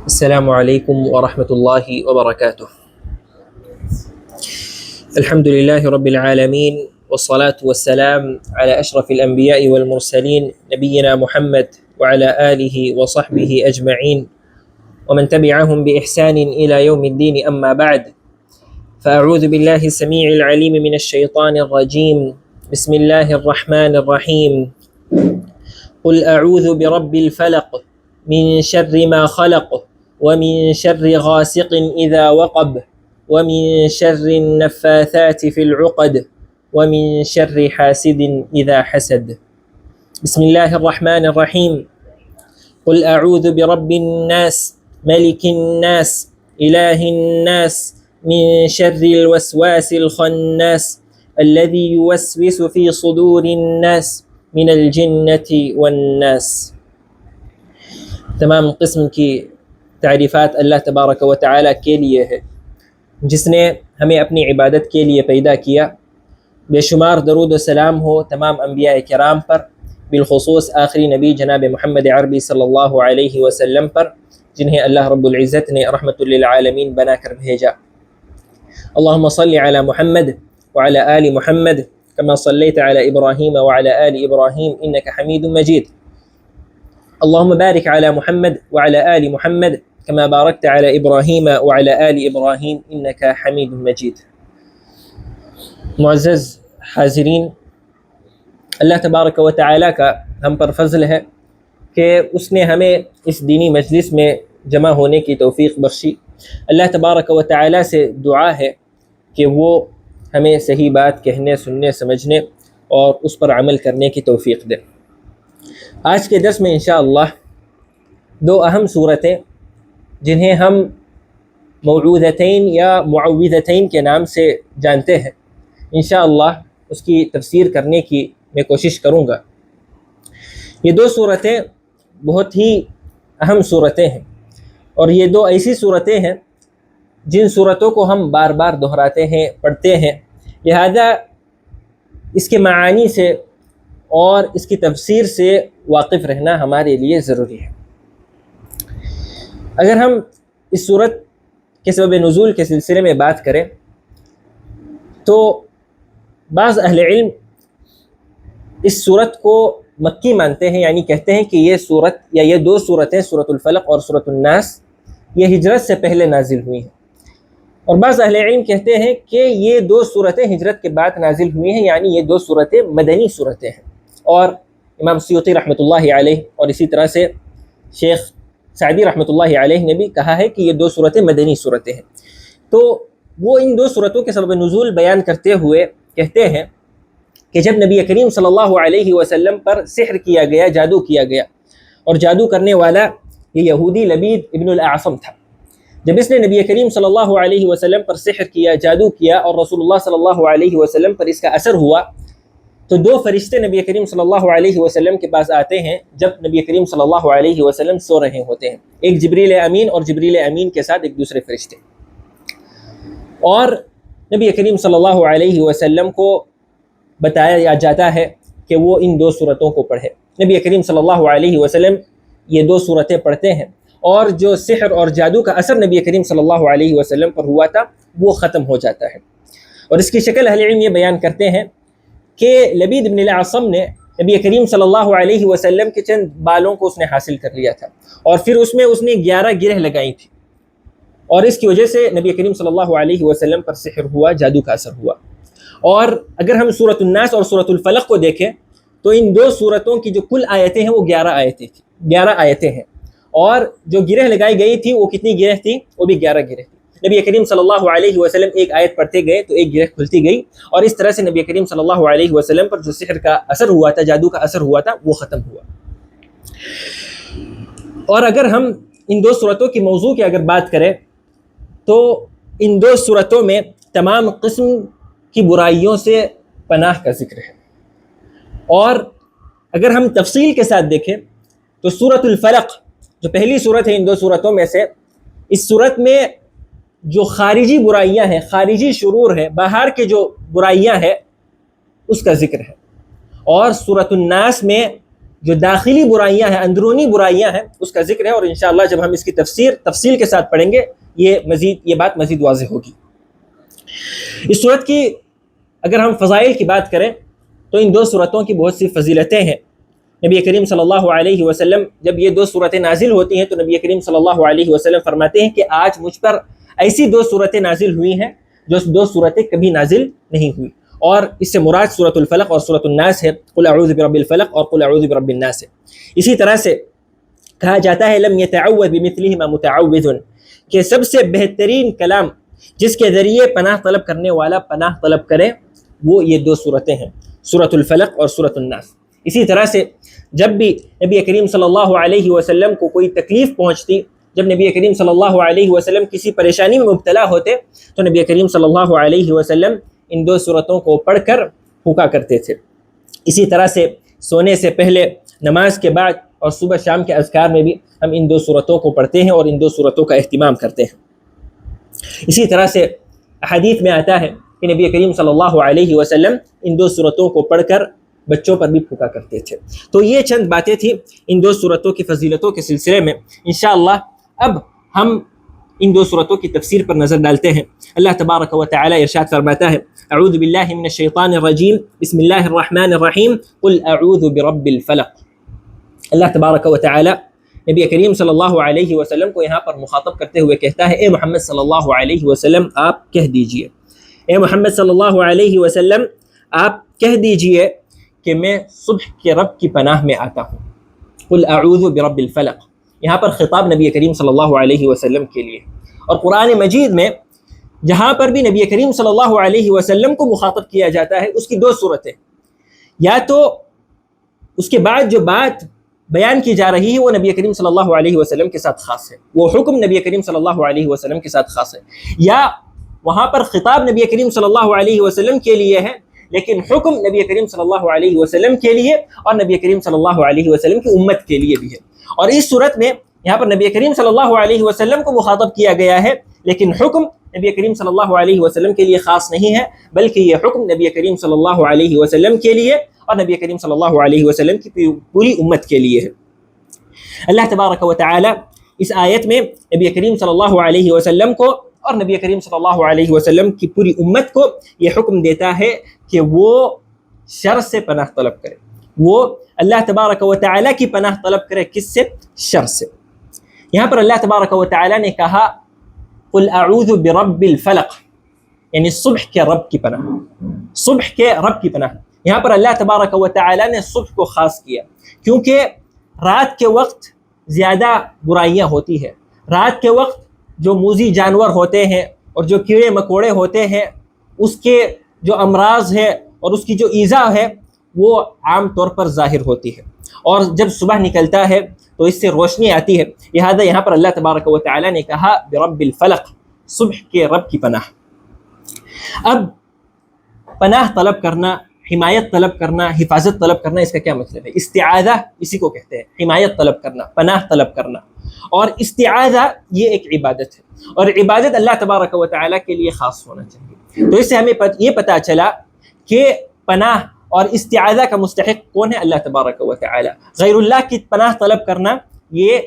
السلام علیکم ورحمۃ اللہ وبرکاتہ۔ الحمد للہ رب العالمین والصلاة والسلام على اشرف الانبیاء والمرسلین نبینا محمد وعلى آلہ وصحبہ اجمعین ومن تبعهم بإحسان إلى يوم الدین اما بعد، فأعوذ باللہ السمیع العلیم من الشیطان الرجیم، بسم اللہ الرحمن الرحیم، قل اعوذ برب الفلق من شر ما خلق ومن شر غاسق اذا وقب ومن شر النفاثات في العقد ومن شر حاسد اذا حسد۔ بسم اللہ الرحمن الرحیم، قل اعوذ برب الناس ملك الناس اله الناس من شر الوسواس الخناس الذي يوسوس في صدور الناس من الجنة والناس۔ تمام قسم کی تعریفات اللہ تبارک و تعالیٰ کے لیے ہے، جس نے ہمیں اپنی عبادت کے لیے پیدا کیا۔ بے شمار درود و سلام ہو تمام انبیاء کرام پر، بالخصوص آخری نبی جناب محمد عربی صلی اللہ علیہ وسلم پر، جنہیں اللہ رب العزت نے رحمت للعالمین بنا کر بھیجا۔ اللہم صلی علی محمد وعلی آل محمد کما صلیت علی ابراہیم وعلی آل ابراہیم انک حمید مجید۔ اللہم بارک علی محمد وعلی آل محمد کما بارکت علی ابراہیم وعلی آل ابراہیم انک حمید مجید۔ معزز حاضرین، اللہ تبارک و تعالیٰ کا ہم پر فضل ہے کہ اس نے ہمیں اس دینی مجلس میں جمع ہونے کی توفیق بخشی۔ اللہ تبارک و تعالیٰ سے دعا ہے کہ وہ ہمیں صحیح بات کہنے، سننے، سمجھنے اور اس پر عمل کرنے کی توفیق دے۔ آج کے درس میں انشاءاللہ دو اہم صورتیں جنہیں ہم موعوذتین یا معوذتین کے نام سے جانتے ہیں، انشاءاللہ اس کی تفسیر کرنے کی میں کوشش کروں گا۔ یہ دو صورتیں بہت ہی اہم صورتیں ہیں، اور یہ دو ایسی صورتیں ہیں جن صورتوں کو ہم بار بار دہراتے ہیں، پڑھتے ہیں، لہذا اس کے معانی سے اور اس کی تفسیر سے واقف رہنا ہمارے لیے ضروری ہے۔ اگر ہم اس صورت کے سبب نزول کے سلسلے میں بات کریں تو بعض اہل علم اس صورت کو مکی مانتے ہیں، یعنی کہتے ہیں کہ یہ صورت یا یہ دو صورتیں، سورۃ الفلق اور سورۃ الناس، یہ ہجرت سے پہلے نازل ہوئی ہیں، اور بعض اہل علم کہتے ہیں کہ یہ دو صورتیں ہجرت کے بعد نازل ہوئی ہیں، یعنی یہ دو صورتیں مدنی صورتیں ہیں۔ اور امام سیوطی رحمۃ اللہ علیہ اور اسی طرح سے شیخ سعدی رحمۃ اللہ علیہ نے بھی کہا ہے کہ یہ دو صورتیں مدنی صورتیں ہیں۔ تو وہ ان دو صورتوں کے سبب نزول بیان کرتے ہوئے کہتے ہیں کہ جب نبی کریم صلی اللہ علیہ وسلم پر سحر کیا گیا، جادو کیا گیا، اور جادو کرنے والا یہ یہودی لبید ابن الاعصم تھا، جب اس نے نبی کریم صلی اللہ علیہ وسلم پر سحر کیا، جادو کیا، اور رسول اللہ صلی اللہ علیہ وسلم پر اس کا اثر ہوا، تو دو فرشتے نبی کریم صلی اللہ علیہ وسلم کے پاس آتے ہیں جب نبی کریم صلی اللہ علیہ وسلم سو رہے ہوتے ہیں، ایک جبریل امین اور جبریل امین کے ساتھ ایک دوسرے فرشتے، اور نبی کریم صلی اللہ علیہ وسلم کو بتایا جاتا ہے کہ وہ ان دو صورتوں کو پڑھے۔ نبی کریم صلی اللہ علیہ وسلم یہ دو صورتیں پڑھتے ہیں، اور جو سحر اور جادو کا اثر نبی کریم صلی اللہ علیہ وسلم پر ہوا تھا وہ ختم ہو جاتا ہے۔ اور اس کی شکل اہل علم یہ بیان کرتے ہیں کہ لبید بن الاعصم نے نبی کریم صلی اللہ علیہ وسلم کے چند بالوں کو اس نے حاصل کر لیا تھا، اور پھر اس میں اس نے 11 گرہ لگائی تھی، اور اس کی وجہ سے نبی کریم صلی اللہ علیہ وسلم پر سحر ہوا، جادو کا اثر ہوا۔ اور اگر ہم سورۃ الناس اور سورۃ الفلق کو دیکھیں تو ان دو صورتوں کی جو کل آیتیں ہیں وہ 11 آیتیں تھیں، 11 آیتیں ہیں، اور جو گرہ لگائی گئی تھی وہ کتنی گرہ تھی؟ وہ بھی 11 گرہ تھی۔ نبی کریم صلی اللہ علیہ وسلم ایک آیت پڑھتے گئے تو ایک گرہ کھلتی گئی، اور اس طرح سے نبی کریم صلی اللہ علیہ وسلم پر جو سحر کا اثر ہوا تھا، جادو کا اثر ہوا تھا، وہ ختم ہوا۔ اور اگر ہم ان دو صورتوں کی موضوع کی اگر بات کریں تو ان دو صورتوں میں تمام قسم کی برائیوں سے پناہ کا ذکر ہے، اور اگر ہم تفصیل کے ساتھ دیکھیں تو سورۃ الفلق جو پہلی صورت ہے ان دو صورتوں میں سے، اس صورت میں جو خارجی برائیاں ہیں، خارجی شرور ہے، باہر کے جو برائیاں ہیں اس کا ذکر ہے، اور سورۃ الناس میں جو داخلی برائیاں ہیں، اندرونی برائیاں ہیں اس کا ذکر ہے، اور انشاءاللہ جب ہم اس کی تفصیل کے ساتھ پڑھیں گے یہ بات مزید واضح ہوگی۔ اس سورت کی اگر ہم فضائل کی بات کریں تو ان دو سورتوں کی بہت سی فضیلتیں ہیں۔ نبی کریم صلی اللہ علیہ وسلم جب یہ دو سورتیں نازل ہوتی ہیں تو نبی کریم صلی اللہ علیہ وسلم فرماتے ہیں کہ آج مجھ پر ایسی دو سورتیں نازل ہوئی ہیں جو دو سورتیں کبھی نازل نہیں ہوئی، اور اس سے مراد سورۃ الفلق اور سورۃ الناس ہے، قل اعوذ برب الفلق اور قل اعوذ برب الناس ہے۔ اسی طرح سے کہا جاتا ہے لم يتعوذ بمثلهما متعوذ، کہ سب سے بہترین کلام جس کے ذریعے پناہ طلب کرنے والا پناہ طلب کرے وہ یہ دو سورتیں ہیں، سورۃ الفلق اور سورۃ الناس۔ اسی طرح سے جب بھی نبی کریم صلی اللہ علیہ وسلم کو کوئی تکلیف پہنچتی، جب نبی کریم صلی اللہ علیہ وسلم کسی پریشانی میں مبتلا ہوتے تو نبی کریم صلی اللہ علیہ وسلم ان دو سورتوں کو پڑھ کر پھونکا کرتے تھے۔ اسی طرح سے سونے سے پہلے، نماز کے بعد اور صبح شام کے اذکار میں بھی ہم ان دو سورتوں کو پڑھتے ہیں اور ان دو سورتوں کا اہتمام کرتے ہیں۔ اسی طرح سے احادیث میں آتا ہے کہ نبی کریم صلی اللہ علیہ وسلم ان دو سورتوں کو پڑھ کر بچوں پر بھی پھونکا کرتے تھے۔ تو یہ چند باتیں تھیں ان دو سورتوں کی فضیلتوں کے سلسلے میں۔ انشاءاللہ اب ہم ان دو سورتوں کی تفسیر پر نظر ڈالتے ہیں۔ اللہ تبارک و تعالی ارشاد فرماتا ہے اعوذ باللہ من الشیطان الرجیم بسم اللہ الرحمن الرحیم قل اعوذ برب الفلق۔ اللہ تبارک و تعالی نبی کریم صلی اللہ علیہ وسلم کو یہاں پر مخاطب کرتے ہوئے کہتا ہے اے محمد صلی اللہ علیہ وسلم آپ کہہ دیجئے، اے محمد صلی اللہ علیہ وسلم آپ کہہ دیجئے کہ میں صبح کے رب کی پناہ میں آتا ہوں۔ قل اعوذ برب الفلق، یہاں پر خطاب نبی کریم صلی اللہ علیہ وسلم کے لیے، اور قرآن مجید میں جہاں پر بھی نبی کریم صلی اللہ علیہ وسلم کو مخاطب کیا جاتا ہے اس کی دو صورتیں، یا تو اس کے بعد جو بات بیان کی جا رہی ہے وہ نبی کریم صلی اللہ علیہ وسلم کے ساتھ خاص ہے، وہ حکم نبی کریم صلی اللہ علیہ وسلم کے ساتھ خاص ہے، یا وہاں پر خطاب نبی کریم صلی اللہ علیہ وسلم کے لیے ہے لیکن حکم نبی کریم صلی اللہ علیہ وسلم کے لیے اور نبی کریم صلی اللہ علیہ وسلم کی امت کے لیے بھی ہے۔ اور اس صورت میں یہاں پر نبی کریم صلی اللہ علیہ وسلم کو مخاطب کیا گیا ہے لیکن حکم نبی کریم صلی اللہ علیہ وسلم کے لیے خاص نہیں ہے، بلکہ یہ حکم نبی کریم صلی اللہ علیہ وسلم کے لیے اور نبی کریم صلی اللہ علیہ وسلم کی پوری امت کے لیے ہے۔ اللہ تبارک و تعالی اس آیت میں نبی کریم صلی اللہ علیہ وسلم کو اور نبی کریم صلی اللہ علیہ وسلم کی پوری امت کو یہ حکم دیتا ہے کہ وہ شر سے پناہ طلب کرے، وہ اللہ تبارک و تعالی کی پناہ طلب کرے، کس سے؟ شر سے۔ یہاں پر اللہ تبارک و تعالی نے کہا قل اعوذ برب الفلق، یعنی صبح کے رب کی پناہ، صبح کے رب کی پناہ۔ یہاں پر اللہ تبارک و تعالی نے صبح کو خاص کیا کیونکہ رات کے وقت زیادہ برائیاں ہوتی ہیں، رات کے وقت جو موذی جانور ہوتے ہیں اور جو کیڑے مکوڑے ہوتے ہیں اس کے جو امراض ہے اور اس کی جو ایذا ہے وہ عام طور پر ظاہر ہوتی ہے، اور جب صبح نکلتا ہے تو اس سے روشنی آتی ہے، لہذا یہاں پر اللہ تبارک و تعالی نے کہا برب الفلق، صبح کے رب کی پناہ۔ اب پناہ طلب کرنا، حمایت طلب کرنا، حفاظت طلب کرنا، اس کا کیا مطلب ہے؟ استعاذہ اسی کو کہتے ہیں، حمایت طلب کرنا، پناہ طلب کرنا، اور استعاذہ یہ ایک عبادت ہے، اور عبادت اللہ تبارک و تعالی کے لیے خاص ہونا چاہیے۔ تو اس سے ہمیں یہ پتہ چلا کہ پناہ اور استعاذہ کا مستحق کون ہے؟ اللہ تبارک و تعالی۔ غیر اللہ کی پناہ طلب کرنا یہ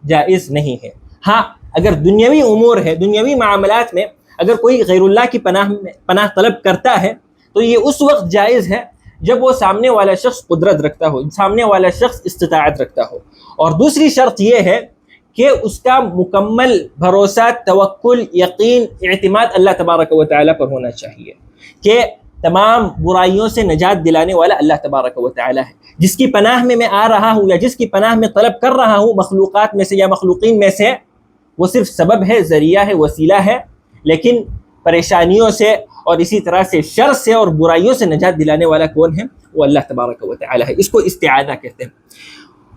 جائز نہیں ہے۔ ہاں اگر دنیاوی امور ہے، دنیاوی معاملات میں اگر کوئی غیر اللہ کی پناہ طلب کرتا ہے تو یہ اس وقت جائز ہے جب وہ سامنے والا شخص قدرت رکھتا ہو، سامنے والا شخص استطاعت رکھتا ہو، اور دوسری شرط یہ ہے کہ اس کا مکمل بھروسہ، توکل، یقین، اعتماد اللہ تبارک و تعالی پر ہونا چاہیے کہ تمام برائیوں سے نجات دلانے والا اللہ تبارک و تعالی ہے۔ جس کی پناہ میں آ رہا ہوں یا جس کی پناہ میں طلب کر رہا ہوں مخلوقات میں سے یا مخلوقین میں سے، وہ صرف سبب ہے، ذریعہ ہے، وسیلہ ہے، لیکن پریشانیوں سے اور اسی طرح سے شر سے اور برائیوں سے نجات دلانے والا کون ہے؟ وہ اللہ تبارک و تعالی ہے۔ اس کو استعاذہ کہتے ہیں۔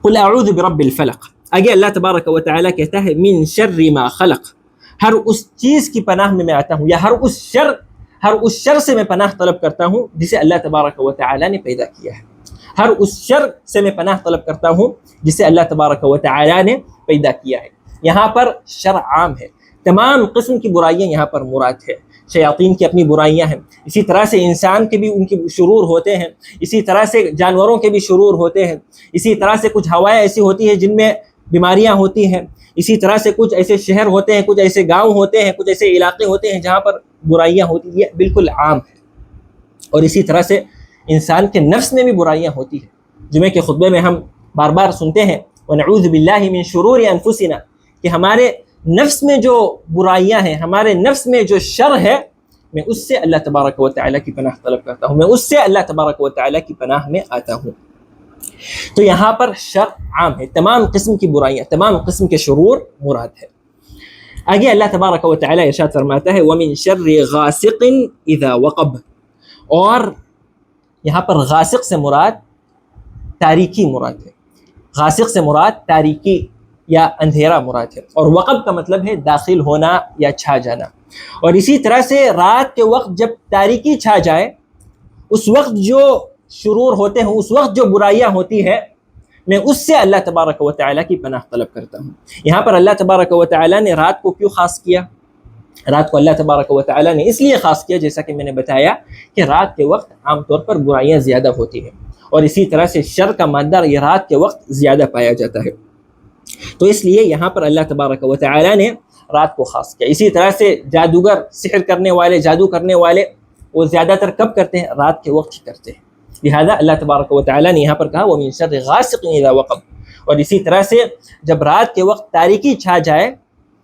قل اعوذ برب الفلق، آگے اللہ تبارک و تعالی کہتا ہے من شر ما خلق، ہر اس چیز کی پناہ میں آتا ہوں یا ہر اس شر سے میں پناہ طلب کرتا ہوں جسے اللہ تبارک و تعالی نے پیدا کیا ہے، ہر اس شر سے میں پناہ طلب کرتا ہوں جسے اللہ تبارک و تعالی نے پیدا کیا ہے۔ یہاں پر شر عام ہے، تمام قسم کی برائیاں یہاں پر مراد ہے. شیاطین کی اپنی برائیاں ہیں، اسی طرح سے انسان کے بھی ان کی شرور ہوتے ہیں، اسی طرح سے جانوروں کے بھی شرور ہوتے ہیں، اسی طرح سے کچھ ہوائیں ایسی ہوتی ہیں جن میں بیماریاں ہوتی ہیں، اسی طرح سے کچھ ایسے شہر ہوتے ہیں، کچھ ایسے گاؤں ہوتے ہیں، کچھ ایسے علاقے ہوتے ہیں جہاں پر برائیاں ہوتی ہیں. یہ بالکل عام ہے. اور اسی طرح سے انسان کے نفس میں بھی برائیاں ہوتی ہیں. جمعے کے خطبے میں ہم بار بار سنتے ہیں وَنَعُوذُ بِاللَّهِ مِن شُرُورِ أَنفُسِنَا، کہ ہمارے نفس میں جو برائیاں ہیں، ہمارے نفس میں جو شر ہے، میں اس سے اللہ تبارک و تعالیٰ کی پناہ طلب کرتا ہوں، میں اس سے اللہ تبارک و تعالیٰ کی پناہ میں آتا ہوں. تو یہاں پر شر عام ہے، تمام قسم کی برائیاں، تمام قسم کے شرور مراد ہے. آگے اللہ تبارک و تعالیٰ ارشاد فرماتا ہے وَمِن شَرِّ غَاسِقٍ إِذَا وَقَبَ، اور یہاں پر غاسق سے مراد تاریکی مراد ہے. غاسق سے مراد تاریکی یا اندھیرا مراد ہے، اور وقب کا مطلب ہے داخل ہونا یا چھا جانا. اور اسی طرح سے رات کے وقت جب تاریکی چھا جائے، اس وقت جو شرور ہوتے ہیں، اس وقت جو برائیاں ہوتی ہے، میں اس سے اللہ تبارک و تعالیٰ کی پناہ طلب کرتا ہوں. یہاں پر اللہ تبارک و تعالیٰ نے رات کو کیوں خاص کیا؟ رات کو اللہ تبارک و تعالیٰ نے اس لیے خاص کیا، جیسا کہ میں نے بتایا کہ رات کے وقت عام طور پر برائیاں زیادہ ہوتی ہیں، اور اسی طرح سے شر کا مادہ یہ رات کے وقت زیادہ پایا جاتا ہے. تو اس لیے یہاں پر اللہ تبارک و تعالیٰ نے رات کو خاص کیا. اسی طرح سے جادوگر، سحر کرنے والے، جادو کرنے والے، وہ زیادہ تر کب کرتے ہیں؟ رات کے وقت ہی کرتے ہیں. لہذا اللہ تبارک و تعالیٰ نے یہاں پر کہا وَمِن شَرِّ غَاسِقٍ إِذَا وَقَبَ. اور اسی طرح سے جب رات کے وقت تاریکی چھا جائے،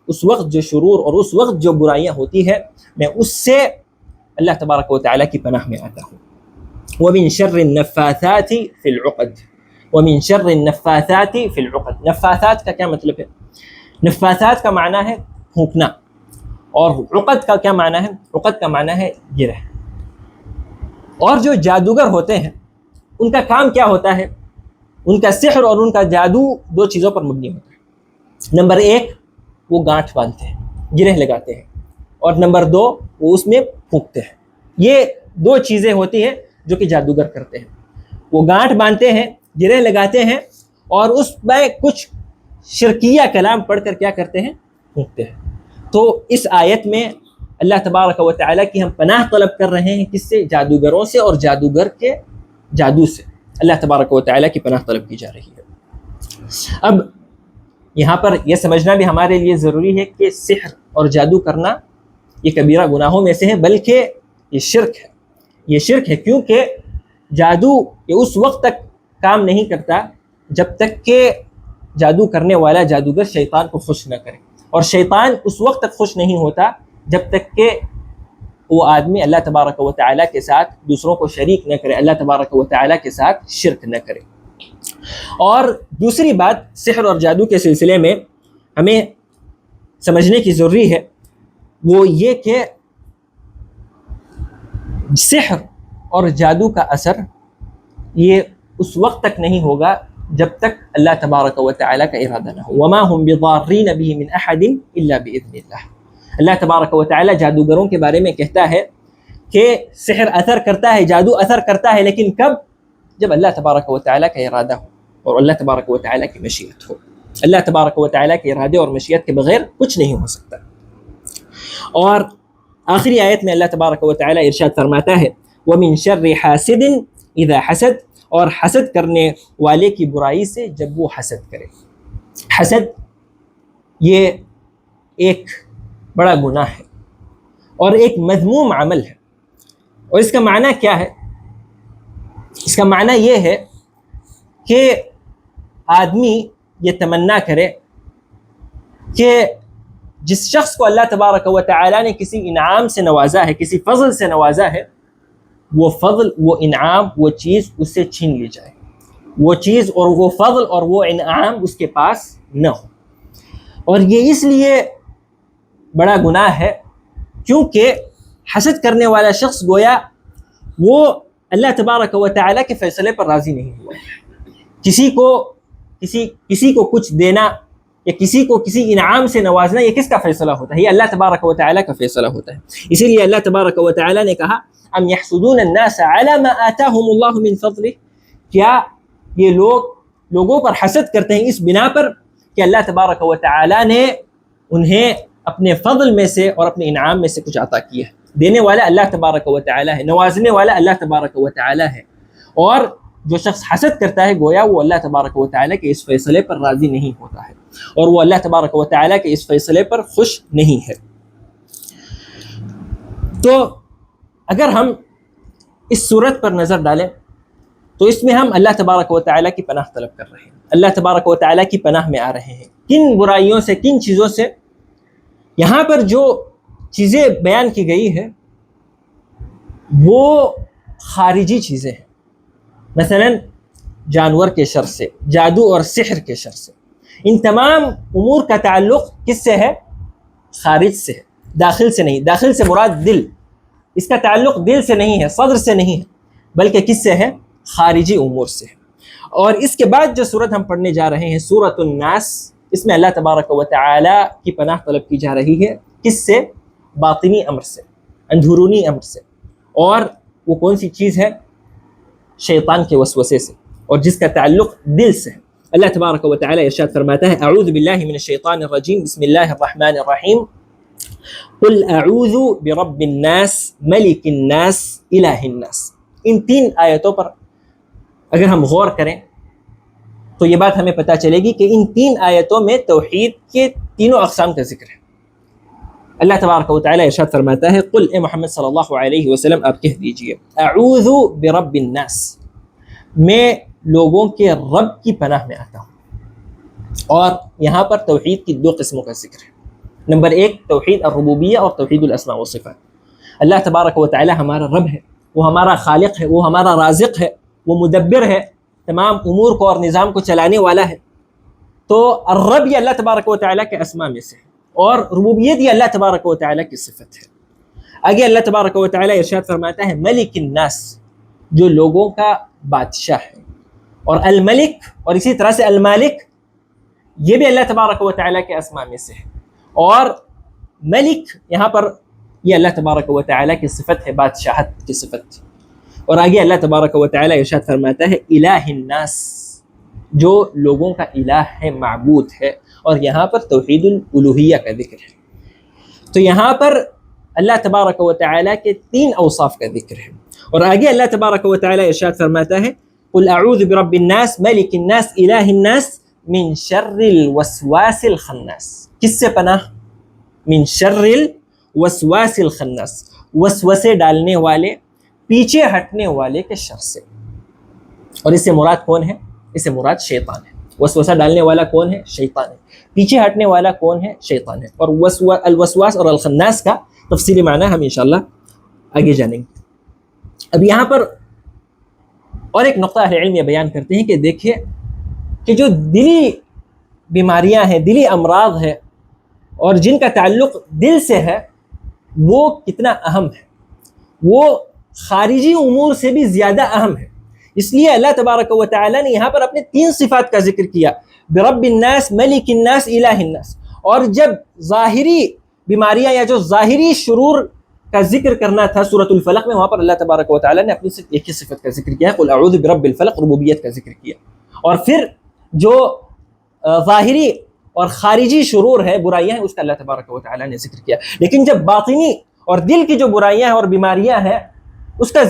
اس وقت جو شرور اور اس وقت جو برائیاں ہوتی ہے، میں اس سے اللہ تبارک و تعالیٰ کی پناہ میں آتا ہوں. وَمِن شَرِّ النَّفَّاثَاتِ فِي الْعُقَدِ. وَمِن شَرِّ النَّفَّاثَاتِ فِي الْعُقَدِ. نفاثات کا کیا مطلب ہے؟ نفاثات کا معنی ہے پھونکنا، اور عقد کا کیا معنی ہے؟ عقد کا معنی ہے گرہ. اور جو جادوگر ہوتے ہیں ان کا کام کیا ہوتا ہے؟ ان کا سحر اور ان کا جادو دو چیزوں پر مبنی ہوتا ہے. نمبر ایک، وہ گانٹھ باندھتے ہیں، گرہ لگاتے ہیں، اور نمبر دو، وہ اس میں پھونکتے ہیں. یہ دو چیزیں ہوتی ہیں جو کہ جادوگر کرتے ہیں. وہ گانٹھ باندھتے ہیں، گرہ لگاتے ہیں، اور اس میں کچھ شرکیہ کلام پڑھ کر کیا کرتے ہیں؟ پھونکتے ہیں. تو اس آیت میں اللہ تبارک و تعالیٰ کی ہم پناہ طلب کر رہے ہیں، کس سے؟ جادوگروں سے اور جادوگر کے جادو سے اللہ تبارک و تعالیٰ کی پناہ طلب کی جا رہی ہے. اب یہاں پر یہ سمجھنا بھی ہمارے لیے ضروری ہے کہ سحر اور جادو کرنا یہ کبیرہ گناہوں میں سے ہے، بلکہ یہ شرک ہے. یہ شرک ہے کیونکہ جادو یہ اس وقت تک کام نہیں کرتا جب تک کہ جادو کرنے والا جادوگر شیطان کو خوش نہ کرے، اور شیطان اس وقت تک خوش نہیں ہوتا جب تک کہ وہ آدمی اللہ تبارک و تعالیٰ کے ساتھ دوسروں کو شریک نہ کرے، اللہ تبارک و تعالیٰ کے ساتھ شرک نہ کرے. اور دوسری بات سحر اور جادو کے سلسلے میں ہمیں سمجھنے کی ضروری ہے، وہ یہ کہ سحر اور جادو کا اثر یہ اس وقت تک نہیں ہوگا جب تک اللہ تبارک و تعالیٰ کا ارادہ نہ ہو. وَمَا هُمْ بِضَارِّينَ بِهِ مِنْ أَحَدٍ إِلَّا بِإِذْنِ اللَّهِ. اللہ تبارک و تعالیٰ جادوگروں کے بارے میں کہتا ہے کہ سحر اثر کرتا ہے، جادو اثر کرتا ہے، لیکن کب؟ جب اللہ تبارک و تعالیٰ کا ارادہ ہو اور اللہ تبارک و تعالیٰ کی مشیت ہو. اللہ تبارک و تعالیٰ کے ارادے اور مشیت کے بغیر کچھ نہیں ہو سکتا. اور آخری آیت میں اللہ تبارک و تعالیٰ ارشاد فرماتا ہے وَمِن شَرِّ حَاسِدٍ إِذَا حَسَدَ، اور حسد کرنے والے کی برائی سے جب وہ حسد کرے. حسد یہ ایک بڑا گناہ ہے اور ایک مذموم عمل ہے. اور اس کا معنی کیا ہے؟ اس کا معنی یہ ہے کہ آدمی یہ تمنا کرے کہ جس شخص کو اللہ تبارک و تعالیٰ نے کسی انعام سے نوازا ہے، کسی فضل سے نوازا ہے، وہ فضل، وہ انعام، وہ چیز اس سے چھین لی جائے. وہ چیز اور وہ فضل اور وہ انعام اس کے پاس نہ ہو. اور یہ اس لیے بڑا گناہ ہے کیونکہ حسد کرنے والا شخص گویا وہ اللہ تبارک و تعالیٰ کے فیصلے پر راضی نہیں ہوا. کسی کو کچھ دینا یا کسی کو کسی انعام سے نوازنا، یہ کس کا فیصلہ ہوتا ہے؟ یہ اللہ تبارک و تعالیٰ کا فیصلہ ہوتا ہے. اسی لیے اللہ تبارک و تعالیٰ نے کہا ام یحسدون الناس علی ما آتاہم اللہ من فضلہ، کیا یہ لوگوں پر حسد کرتے ہیں اس بنا پر کہ اللہ تبارک و تعالیٰ نے انہیں اپنے فضل میں سے اور اپنے انعام میں سے کچھ عطا کیا ہے. دینے والا اللہ تبارک و تعالی ہے، نوازنے والا اللہ تبارک و تعالی ہے، اور جو شخص حسد کرتا ہے گویا وہ اللہ تبارک و تعالی کے اس فیصلے پر راضی نہیں ہوتا ہے، اور وہ اللہ تبارک و تعالی کے اس فیصلے پر خوش نہیں ہے. تو اگر ہم اس صورت پر نظر ڈالیں تو اس میں ہم اللہ تبارک و تعالی کی پناہ طلب کر رہے ہیں، اللہ تبارک و تعالی کی پناہ میں آ رہے ہیں. کن برائیوں سے، کن چیزوں سے؟ یہاں پر جو چیزیں بیان کی گئی ہے وہ خارجی چیزیں ہیں، مثلا جانور کے شر سے، جادو اور سحر کے شر سے. ان تمام امور کا تعلق کس سے ہے؟ خارج سے ہے، داخل سے نہیں. داخل سے مراد دل، اس کا تعلق دل سے نہیں ہے، صدر سے نہیں ہے، بلکہ کس سے ہے؟ خارجی امور سے ہے. اور اس کے بعد جو سورت ہم پڑھنے جا رہے ہیں سورۃ الناس، اس میں اللہ تبارک و تعالی کی پناہ طلب کی جا رہی ہے. کس سے؟ باطنی امر سے، اندرونی امر سے. اور وہ کون سی چیز ہے؟ شیطان کے وسوسے سے، اور جس کا تعلق دل سے ہے. اللہ تبارک و تعالی ارشاد فرماتا ہے اعوذ باللہ من الشیطان الرجیم بسم اللہ الرحمن الرحیم قل اعوذ برب الناس ملک الناس الہ الناس. ان تین آیتوں پر اگر ہم غور کریں تو یہ بات ہمیں پتہ چلے گی کہ ان تین آیتوں میں توحید کے تینوں اقسام کا ذکر ہے. اللہ تبارک و تعالی ارشاد فرماتا ہے قل اے محمد صلی اللہ علیہ وسلم آپ کہہ دیجئے اعوذ برب الناس، میں لوگوں کے رب کی پناہ میں آتا ہوں. اور یہاں پر توحید کی دو قسموں کا ذکر ہے. نمبر ایک توحید الربوبیہ اور توحید الاسماء والصفات. اللہ تبارک و تعالی ہمارا رب ہے، وہ ہمارا خالق ہے، وہ ہمارا رازق ہے، وہ مدبر ہے، تمام امور کو اور نظام کو چلانے والا ہے. تو الرب یہ اللہ تبارک و تعالی کے اسماء میں سے ہے، اور ربوبیت یہ اللہ تبارک و تعالی کی صفت ہے. آگے اللہ تبارک و تعالی ارشاد فرماتا ہے ملک الناس، جو لوگوں کا بادشاہ ہے. اور الملک اور اسی طرح سے المالک یہ بھی اللہ تبارک و تعالی کے اسماء میں سے ہے. اور ملک یہاں پر یہ اللہ تبارک و تعالی کی صفت ہے، بادشاہت کی صفت. اور آگے اللہ تبارک و تعالی ارشاد فرماتا ہے الہ الناس، جو لوگوں کا الہ ہے، معبود ہے. اور یہاں پر توحید الالوہیہ کا ذکر ہے. تو یہاں پر اللہ تبارک و تعالی کے تین اوصاف کا ذکر ہے. اور آگے اللہ تبارک و تعالی ارشاد فرماتا ہے قل اعوذ برب الناس ملک الناس الہ الناس من شر الوسواس الخناس. کس سے پناہ؟ من شر الوسواس الخناس، وسوسے ڈالنے والے، پیچھے ہٹنے والے کے شر سے. اور اس سے مراد کون ہے؟ اس سے مراد شیطان ہے. وسوسہ ڈالنے والا کون ہے؟ شیطان ہے. پیچھے ہٹنے والا کون ہے؟ شیطان ہے. اور الوسواس اور الخناس کا تفصیلی معنی ہم انشاءاللہ آگے جانیں گے. اب یہاں پر اور ایک نقطہ اہل علم یہ بیان کرتے ہیں کہ دیکھیں کہ جو دلی بیماریاں ہیں، دلی امراض ہے، اور جن کا تعلق دل سے ہے، وہ کتنا اہم ہے. وہ خارجی امور سے بھی زیادہ اہم ہے. اس لیے اللہ تبارک و تعالی نے یہاں پر اپنے تین صفات کا ذکر کیا، برب الناس ملک الناس الہ الناس. اور جب ظاہری بیماریاں یا جو ظاہری شرور کا ذکر کرنا تھا سورۃ الفلق میں، وہاں پر اللہ تبارک و تعالی نے اپنی صرف ایک ہی صفت کا ذکر کیا ہے، قل اعوذ برب الفلق، ربوبیت کا ذکر کیا. اور پھر جو ظاہری اور خارجی شرور ہے، برائیاں ہیں، اس کا اللہ تبارک و تعالی نے ذکر کیا. لیکن جب باطنی اور دل کی جو برائیاں ہیں اور بیماریاں ہیں اس کے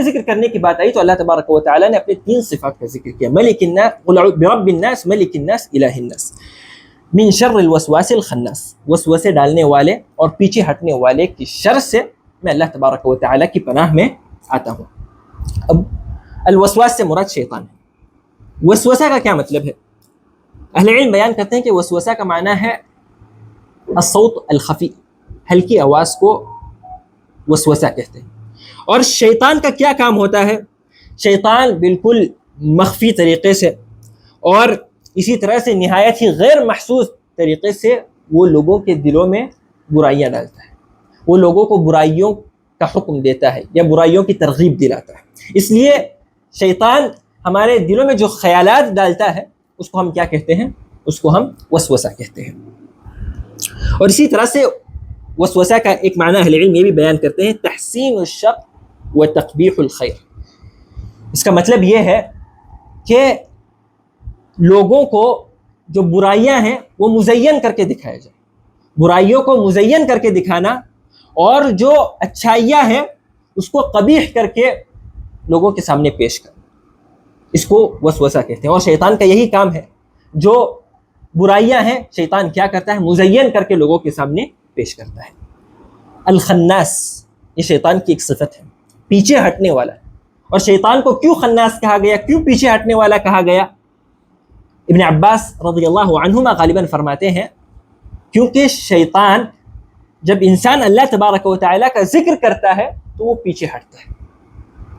ذکر کرنے کی بات آئی تو اللہ تبارک و تعالی نے اپنے تین صفات کا ذکر کیا، ملک الناس، قل اعوذ برب الناس ملک الناس الہ الناس من شر الوسواس الخناس. وسوسے ڈالنے والے اور پیچھے ہٹنے والے کی شر سے میں اللہ تبارک و تعالی کی پناہ میں آتا ہوں. اب الوسواس سے مراد شیطان ہے. وسوسہ کا کیا مطلب ہے؟ اہل علم بیان کرتے ہیں کہ وسوسہ کا معنی ہے الصوت الخفی، ہلکی آواز کو وسوسہ کہتے ہیں. اور شیطان کا کیا کام ہوتا ہے؟ شیطان بالکل مخفی طریقے سے اور اسی طرح سے نہایت ہی غیر محسوس طریقے سے وہ لوگوں کے دلوں میں برائیاں ڈالتا ہے. وہ لوگوں کو برائیوں کا حکم دیتا ہے یا برائیوں کی ترغیب دلاتا ہے. اس لیے شیطان ہمارے دلوں میں جو خیالات ڈالتا ہے اس کو ہم کیا کہتے ہیں؟ اس کو ہم وسوسہ کہتے ہیں. اور اسی طرح سے وسوسہ کا ایک معنی اہل علم یہ بھی بیان کرتے ہیں تحسین الشر و تقبیح الخیر. اس کا مطلب یہ ہے کہ لوگوں کو جو برائیاں ہیں وہ مزین کر کے دکھایا جائے، برائیوں کو مزین کر کے دکھانا اور جو اچھائیاں ہیں اس کو قبیح کر کے لوگوں کے سامنے پیش کرنا، اس کو وسوسہ کہتے ہیں۔ اور شیطان کا یہی کام ہے، جو برائیاں ہیں شیطان کیا کرتا ہے؟ مزین کر کے لوگوں کے سامنے پیش کرتا ہے۔ الخناس، یہ شیطان کی ایک صفت ہے، پیچھے ہٹنے والا۔ اور شیطان کو کیوں خناس کہا گیا، کیوں پیچھے ہٹنے والا کہا گیا؟ ابن عباس رضی اللہ عنہما غالباً فرماتے ہیں کیونکہ شیطان جب انسان اللہ تبارک و تعالیٰ کا ذکر کرتا ہے تو وہ پیچھے ہٹتا ہے۔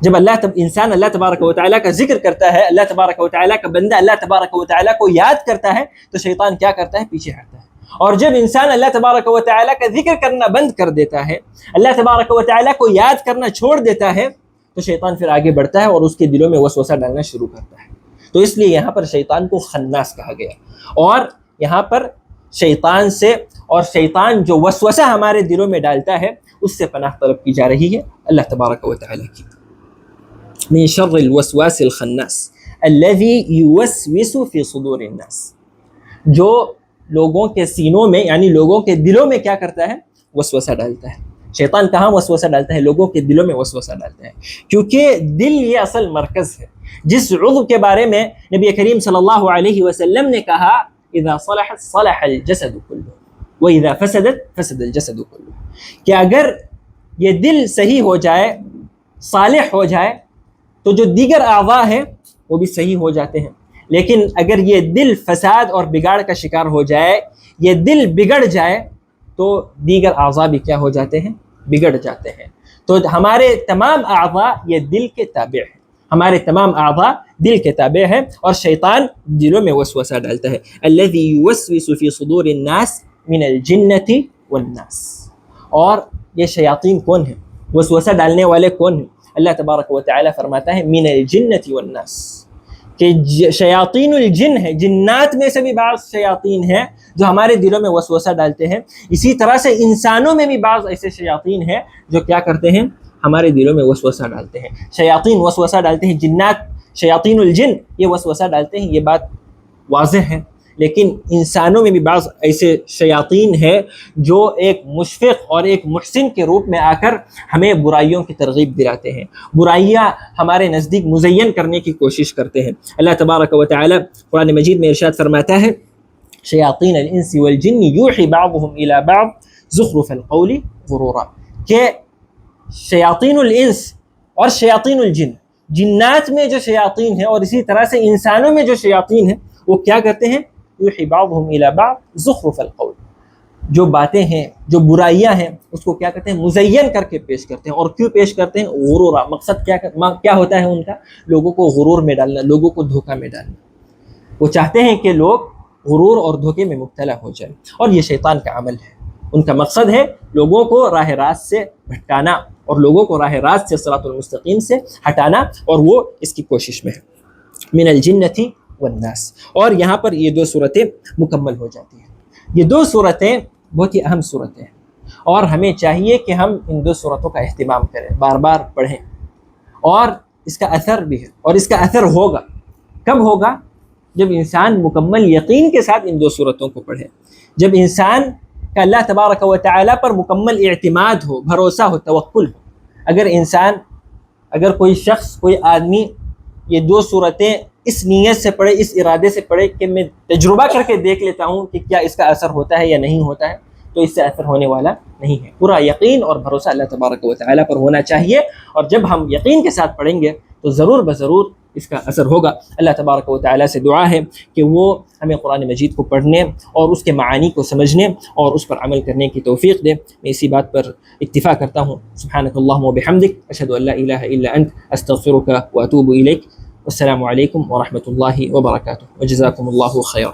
جب انسان اللہ تبارک و تعالیٰ کا ذکر کرتا ہے، اللہ تبارک و تعالیٰ کا بندہ اللہ تبارک و تعالیٰ کو یاد کرتا ہے تو شیطان کیا کرتا ہے؟ پیچھے ہٹتا ہے۔ اور جب انسان اللہ تبارک و تعالیٰ کا ذکر کرنا بند کر دیتا ہے، اللہ تبارک و تعالیٰ کو یاد کرنا چھوڑ دیتا ہے، تو شیطان پھر آگے بڑھتا ہے اور اس کے دلوں میں وسوسہ ڈالنا شروع کرتا ہے۔ تو اس لیے یہاں پر شیطان کو خناس کہا گیا۔ اور یہاں پر شیطان سے، اور شیطان جو وسوسہ ہمارے دلوں میں ڈالتا ہے، اس سے پناہ طلب کی جا رہی ہے اللہ تبارک و تعالیٰ کی۔ من شر الوسواس الخناس الذي يوسوس في صدور الناس، جو لوگوں کے سینوں میں یعنی لوگوں کے دلوں میں کیا کرتا ہے؟ وسوسہ ڈالتا ہے۔ شیطان کہاں وسوسہ ڈالتا ہے؟ لوگوں کے دلوں میں وسوسہ ڈالتا ہے، کیونکہ دل یہ اصل مرکز ہے۔ جس عضو کے بارے میں نبی کریم صلی اللہ علیہ وسلم نے کہا اذا صلحت صلح الجسد كله واذا فسدت فسد الجسد كله، کہ اگر یہ دل صحیح ہو جائے، صالح ہو جائے، تو جو دیگر اعضاء ہیں وہ بھی صحیح ہو جاتے ہیں۔ لیکن اگر یہ دل فساد اور بگاڑ کا شکار ہو جائے، یہ دل بگڑ جائے، تو دیگر اعضاء بھی کیا ہو جاتے ہیں؟ بگڑ جاتے ہیں۔ تو ہمارے تمام اعضاء یہ دل کے تابع ہیں، ہمارے تمام اعضاء دل کے تابع ہیں، اور شیطان دلوں میں وسوسہ ڈالتا ہے۔ الذی یوسوس فی صدور الناس من الجنۃ والناس۔ اور یہ شیاطین کون ہیں؟ وسوسہ ڈالنے والے کون ہیں؟ اللہ تبارک و تعالی فرماتا ہے من الجنۃ والناس، کہ شیاطین الجن ہے، جنات میں سے بھی بعض شیاطین ہیں جو ہمارے دلوں میں وسوسہ ڈالتے ہیں۔ اسی طرح سے انسانوں میں بھی بعض ایسے شیاطین ہیں جو کیا کرتے ہیں؟ ہمارے دلوں میں وسوسہ ڈالتے ہیں۔ شیاطین وسوسہ ڈالتے ہیں، جنات شیاطین الجن یہ وسوسہ ڈالتے ہیں، یہ بات واضح ہے۔ لیکن انسانوں میں بھی بعض ایسے شیاطین ہیں جو ایک مشفق اور ایک محسن کے روپ میں آ کر ہمیں برائیوں کی ترغیب دلاتے ہیں، برائیاں ہمارے نزدیک مزین کرنے کی کوشش کرتے ہیں۔ اللہ تبارک و تعالی قرآن مجید میں ارشاد فرماتا ہے شیاطین الانس والجن یوحی بعضهم الى بعض زخرف القول غرورا، کہ شیاطین الانس اور شیاطین الجن، جنات میں جو شیاطین ہیں اور اسی طرح سے انسانوں میں جو شیاطین ہیں، وہ کیا کرتے ہیں؟ یوحی بعضهم الى بعض زخرف القول، جو باتیں ہیں، جو برائیاں ہیں، اس کو کیا کرتے ہیں؟ مزین کر کے پیش کرتے ہیں۔ اور کیوں پیش کرتے ہیں؟ غرورا، مقصد کیا ہوتا ہے ان کا؟ لوگوں کو غرور میں ڈالنا، لوگوں کو دھوکہ میں ڈالنا۔ وہ چاہتے ہیں کہ لوگ غرور اور دھوکے میں مبتلا ہو جائیں، اور یہ شیطان کا عمل ہے۔ ان کا مقصد ہے لوگوں کو راہ راست سے بھٹکانا اور لوگوں کو راہ راست سے صراط المستقیم سے ہٹانا، اور وہ اس کی کوشش میں ہے۔ من الجنۃ والناس۔ اور یہاں پر یہ دو صورتیں مکمل ہو جاتی ہیں۔ یہ دو صورتیں بہت ہی اہم صورتیں ہیں، اور ہمیں چاہیے کہ ہم ان دو صورتوں کا اہتمام کریں، بار بار پڑھیں، اور اس کا اثر بھی ہے، اور اس کا اثر ہوگا۔ کب ہوگا؟ جب انسان مکمل یقین کے ساتھ ان دو صورتوں کو پڑھے، جب انسان کا اللہ تبارک و تعالیٰ پر مکمل اعتماد ہو، بھروسہ ہو، توکل ہو۔ اگر کوئی شخص، کوئی آدمی یہ دو صورتیں اس نیت سے پڑھے، اس ارادے سے پڑھے کہ میں تجربہ کر کے دیکھ لیتا ہوں کہ کیا اس کا اثر ہوتا ہے یا نہیں ہوتا ہے، تو اس سے اثر ہونے والا نہیں ہے۔ پورا یقین اور بھروسہ اللہ تبارک و تعالیٰ پر ہونا چاہیے، اور جب ہم یقین کے ساتھ پڑھیں گے تو ضرور بضرور اس کا اثر ہوگا۔ اللہ تبارک و تعالیٰ سے دعا ہے کہ وہ ہمیں قرآن مجید کو پڑھنے اور اس کے معانی کو سمجھنے اور اس پر عمل کرنے کی توفیق دے۔ میں اسی بات پر اکتفا کرتا ہوں۔ سبحانک اللہم و بحمدک، اشہد ان لا الہ الا انت، استغفرک و اتوب الیک۔ السلام علیکم ورحمۃ اللہ وبرکاتہ، وجزاکم اللہ خیرا۔